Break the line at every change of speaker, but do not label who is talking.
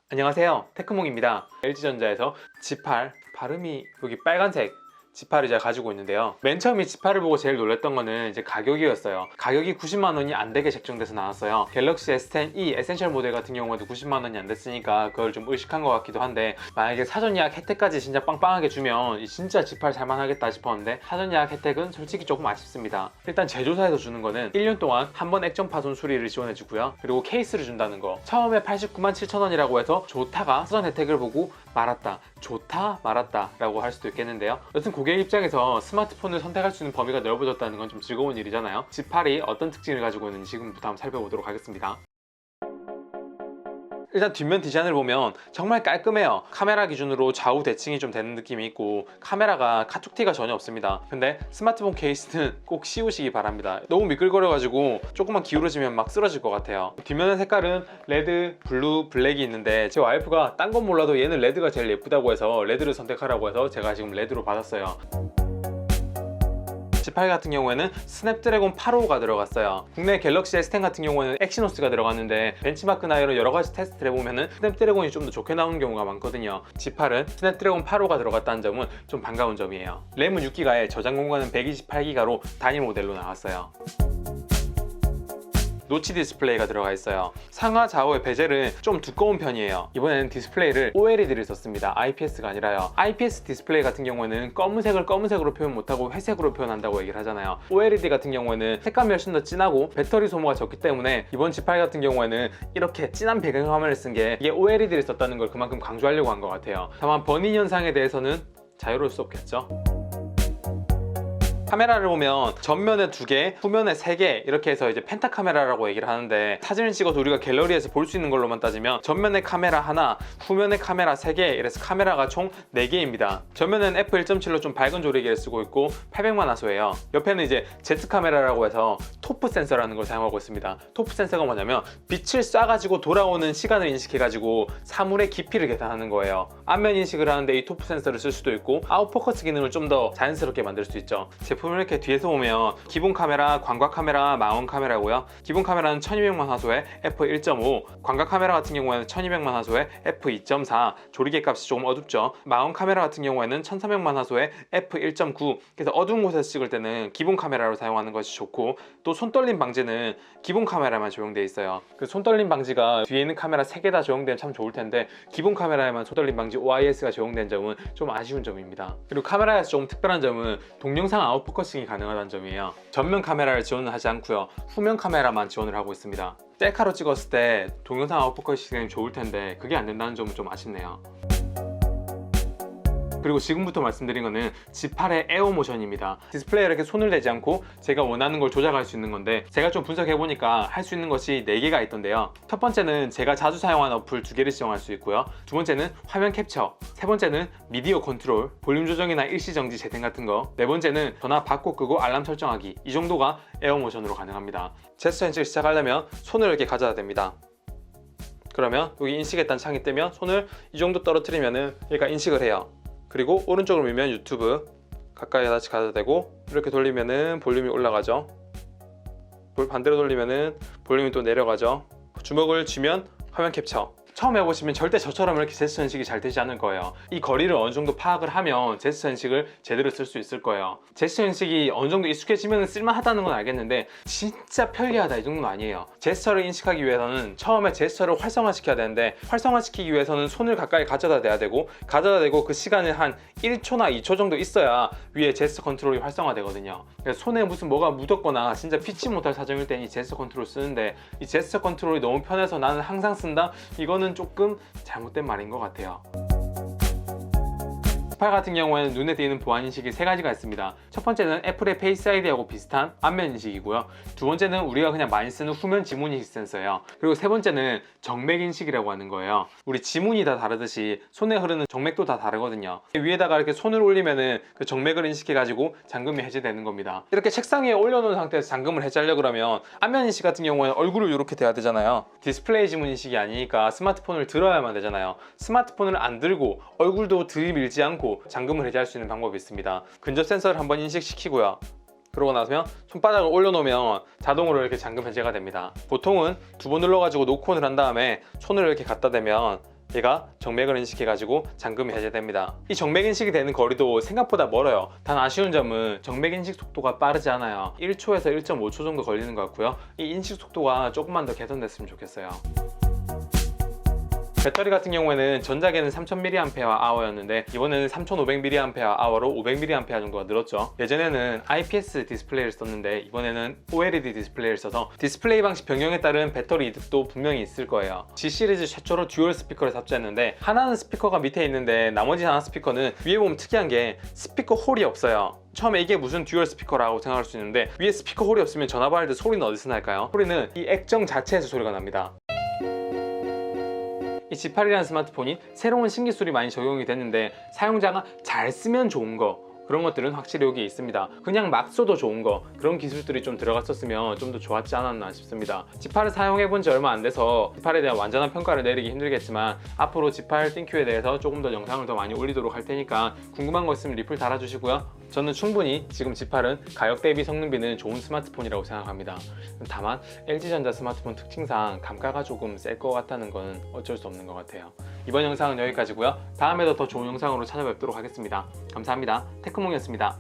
안녕하세요, 테크몽입니다. LG전자에서 G8 발음이 여기 빨간색 G8을 제가 가지고 있는데요. 맨 처음 이 G8을 보고 제일 놀랐던 거는 이제 가격이었어요. 가격이 90만 원이 안 되게 책정돼서 나왔어요. 갤럭시 S10e 에센셜 모델 같은 경우에도 90만 원이 안 됐으니까 그걸 좀 의식한 것 같기도 한데, 만약에 사전 예약 혜택까지 진짜 빵빵하게 주면 진짜 G8 살만하겠다 싶었는데 사전 예약 혜택은 솔직히 조금 아쉽습니다. 일단 제조사에서 주는 거는 1년 동안 한 번 액정 파손 수리를 지원해 주고요. 그리고 케이스를 준다는 거. 처음에 89만 7천 원이라고 해서 좋다가 사전 혜택을 보고 말았다, 좋다 말았다 라고 할 수도 있겠는데요. 여튼 고객 입장에서 스마트폰을 선택할 수 있는 범위가 넓어졌다는 건 좀 즐거운 일이잖아요. G8이 어떤 특징을 가지고 있는지 지금부터 한번 살펴보도록 하겠습니다. 일단 뒷면 디자인을 보면 정말 깔끔해요. 카메라 기준으로 좌우 대칭이 좀 되는 느낌이 있고 카메라가 카툭티가 전혀 없습니다. 근데 스마트폰 케이스는 꼭 씌우시기 바랍니다. 너무 미끌거려가지고 조금만 기울어지면 막 쓰러질 것 같아요. 뒷면의 색깔은 레드, 블루, 블랙이 있는데 제 와이프가 딴 건 몰라도 얘는 레드가 제일 예쁘다고 해서 레드를 선택하라고 해서 제가 지금 레드로 받았어요. G8 같은 경우에는 스냅드래곤 855가 들어갔어요. 국내 갤럭시 S10 같은 경우에는 엑시노스가 들어갔는데 벤치마크나 이런 여러 가지 테스트를 해보면은 스냅드래곤이 좀 더 좋게 나오는 경우가 많거든요. G8은 스냅드래곤 855가 들어갔다는 점은 좀 반가운 점이에요. 램은 6기가에 저장 공간은 128기가로 단일 모델로 나왔어요. 노치 디스플레이가 들어가 있어요. 상하 좌우의 베젤은 좀 두꺼운 편이에요. 이번에는 디스플레이를 OLED를 썼습니다. IPS가 아니라요. IPS 디스플레이 같은 경우에는 검은색을 검은색으로 표현 못하고 회색으로 표현한다고 얘기를 하잖아요. OLED 같은 경우에는 색감이 훨씬 더 진하고 배터리 소모가 적기 때문에 이번 G8 같은 경우에는 이렇게 진한 배경화면을 쓴 게 이게 OLED를 썼다는 걸 그만큼 강조하려고 한 것 같아요. 다만 버닝 현상에 대해서는 자유로울 수 없겠죠. 카메라를 보면 전면에 2개, 후면에 3개 이렇게 해서 이제 펜타 카메라라고 얘기를 하는데, 사진을 찍어서 우리가 갤러리에서 볼 수 있는 걸로만 따지면 전면에 카메라 하나, 후면에 카메라 3개, 이래서 카메라가 총 4개입니다. 전면에는 f1.7로 좀 밝은 조리개를 쓰고 있고 800만 화소예요. 옆에는 이제 Z 카메라라고 해서 토프 센서라는 걸 사용하고 있습니다. 토프 센서가 뭐냐면 빛을 쏴가지고 돌아오는 시간을 인식해가지고 사물의 깊이를 계산하는 거예요. 안면 인식을 하는데 이 토프 센서를 쓸 수도 있고 아웃포커스 기능을 좀 더 자연스럽게 만들 수 있죠. 제품을 이렇게 뒤에서 보면 기본 카메라, 광각 카메라, 망원 카메라고요. 기본 카메라는 1200만 화소의 f1.5, 광각 카메라 같은 경우에는 1200만 화소의 f2.4, 조리개 값이 조금 어둡죠. 망원 카메라 같은 경우에는 1300만 화소의 f1.9, 그래서 어두운 곳에서 찍을 때는 기본 카메라로 사용하는 것이 좋고, 또 손떨림 방지는 기본 카메라만 적용되어 있어요. 그 손떨림 방지가 뒤에 있는 카메라 3개 다 적용되면 참 좋을 텐데 기본 카메라에만 손떨림 방지 OIS가 적용된 점은 좀 아쉬운 점입니다. 그리고 카메라에서 조금 특별한 점은 동영상 아웃포커싱이 가능하다는 점이에요. 전면 카메라를 지원을 하지 않고요, 후면 카메라만 지원을 하고 있습니다. 셀카로 찍었을 때 동영상 아웃포커싱이 좋을 텐데 그게 안 된다는 점은 좀 아쉽네요. 그리고 지금부터 말씀드린 거는 G8의 에어모션입니다. 디스플레이에 이렇게 손을 대지 않고 제가 원하는 걸 조작할 수 있는 건데, 제가 좀 분석해보니까 할 수 있는 것이 4개가 있던데요. 첫 번째는 제가 자주 사용하는 어플 2개를 지원할 수 있고요. 두 번째는 화면 캡처, 세 번째는 미디어 컨트롤, 볼륨 조정이나 일시정지 재생 같은 거, 네 번째는 전화 받고 끄고 알람 설정하기, 이 정도가 에어모션으로 가능합니다. 제스처 인식을 시작하려면 손을 이렇게 가져야 됩니다. 그러면 여기 인식했다는 창이 뜨면 손을 이 정도 떨어뜨리면은 얘가 인식을 해요. 그리고 오른쪽으로 밀면 유튜브, 가까이 다시 가도 되고, 이렇게 돌리면은 볼륨이 올라가죠. 반대로 돌리면은 볼륨이 또 내려가죠. 주먹을 쥐면 화면 캡처. 처음 해보시면 절대 저처럼 이렇게 제스처 인식이 잘 되지 않을 거예요. 이 거리를 어느 정도 파악을 하면 제스처 인식을 제대로 쓸 수 있을 거예요. 제스처 인식이 어느 정도 익숙해지면 쓸만하다는 건 알겠는데 진짜 편리하다 이 정도는 아니에요. 제스처를 인식하기 위해서는 처음에 제스처를 활성화시켜야 되는데, 활성화시키기 위해서는 손을 가까이 가져다 대야 되고, 그 시간을 한 1초나 2초 정도 있어야 위에 제스처 컨트롤이 활성화되거든요. 그래서 손에 무슨 뭐가 묻었거나 진짜 피치 못할 사정일 땐 이 제스처 컨트롤 쓰는데, 이 제스처 컨트롤이 너무 편해서 나는 항상 쓴다? 이거는 조금 잘못된 말인 것 같아요. G8 같은 경우에는 눈에 띄는 보안 인식이 3가지가 있습니다. 첫 번째는 애플의 페이스 아이디하고 비슷한 안면 인식이고요. 두 번째는 우리가 그냥 많이 쓰는 후면 지문 인식 센서예요. 그리고 세 번째는 정맥 인식이라고 하는 거예요. 우리 지문이 다 다르듯이 손에 흐르는 정맥도 다 다르거든요. 위에다가 이렇게 손을 올리면은 그 정맥을 인식해가지고 잠금이 해제되는 겁니다. 이렇게 책상 위에 올려놓은 상태에서 잠금을 해제하려고 그러면 안면 인식 같은 경우에는 얼굴을 이렇게 대야 되잖아요. 디스플레이 지문 인식이 아니니까 스마트폰을 들어야만 되잖아요. 스마트폰을 안 들고 얼굴도 들이밀지 않고 잠금을 해제할 수 있는 방법이 있습니다. 근접 센서를 한번 인식시키고요. 그러고 나서면 손바닥을 올려놓으면 자동으로 이렇게 잠금 해제가 됩니다. 보통은 2번 눌러가지고 노크온을 한 다음에 손을 이렇게 갖다 대면 얘가 정맥을 인식해가지고 잠금이 해제됩니다. 이 정맥 인식이 되는 거리도 생각보다 멀어요. 단 아쉬운 점은 정맥 인식 속도가 빠르지 않아요. 1초에서 1.5초 정도 걸리는 것 같고요. 이 인식 속도가 조금만 더 개선됐으면 좋겠어요. 배터리 같은 경우에는 전작에는 3000mAh였는데 이번에는 3500mAh로 500mAh 정도가 늘었죠. 예전에는 IPS 디스플레이를 썼는데 이번에는 OLED 디스플레이를 써서 디스플레이 방식 변경에 따른 배터리 이득도 분명히 있을 거예요. G 시리즈 최초로 듀얼 스피커를 탑재했는데 하나는 스피커가 밑에 있는데 나머지 하나 스피커는 위에 보면 특이한 게 스피커 홀이 없어요. 처음에 이게 무슨 듀얼 스피커라고 생각할 수 있는데 위에 스피커 홀이 없으면 전화 받을 때 소리는 어디서 날까요? 소리는 이 액정 자체에서 소리가 납니다. 이 G8이라는 스마트폰이 새로운 신기술이 많이 적용이 됐는데 사용자가 잘 쓰면 좋은 거 그런 것들은 확실히 여기 있습니다. 그냥 막 써도 좋은 거 그런 기술들이 좀 들어갔었으면 좀 더 좋았지 않았나 싶습니다. G8을 사용해본 지 얼마 안 돼서 G8에 대한 완전한 평가를 내리기 힘들겠지만 앞으로 G8 띵큐에 대해서 조금 더 영상을 더 많이 올리도록 할 테니까 궁금한 거 있으면 리플 달아주시고요. 저는 충분히 지금 G8은 가격 대비 성능비는 좋은 스마트폰이라고 생각합니다. 다만 LG전자 스마트폰 특징상 감가가 조금 셀 것 같다는 건 어쩔 수 없는 것 같아요. 이번 영상은 여기까지고요. 다음에도 더 좋은 영상으로 찾아뵙도록 하겠습니다. 감사합니다. 테크몽이었습니다.